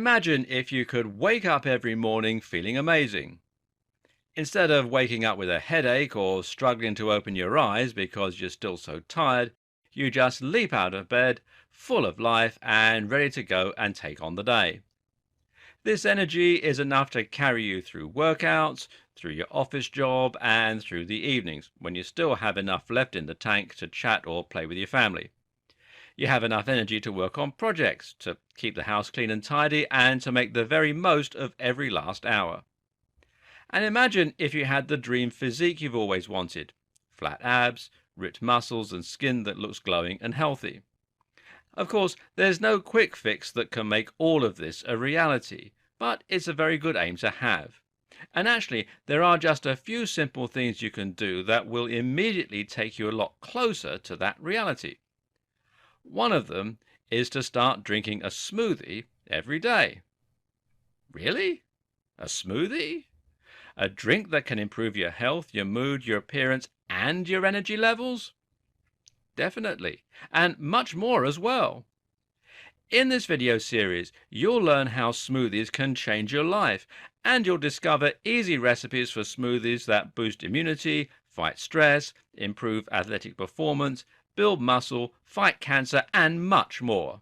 Imagine if you could wake up every morning feeling amazing. Instead of waking up with a headache or struggling to open your eyes because you're still so tired, you just leap out of bed, full of life and ready to go and take on the day. This energy is enough to carry you through workouts, through your office job, and through the evenings, when you still have enough left in the tank to chat or play with your family. You have enough energy to work on projects, to keep the house clean and tidy, and to make the very most of every last hour. And imagine if you had the dream physique you've always wanted: flat abs, ripped muscles, and skin that looks glowing and healthy. Of course, there's no quick fix that can make all of this a reality, but it's a very good aim to have. And actually, there are just a few simple things you can do that will immediately take you a lot closer to that reality. One of them is to start drinking a smoothie every day. Really? A smoothie? A drink that can improve your health, your mood, your appearance, and your energy levels? Definitely, and much more as well. In this video series, you'll learn how smoothies can change your life, and you'll discover easy recipes for smoothies that boost immunity, fight stress, improve athletic performance, build muscle, fight cancer, and much more.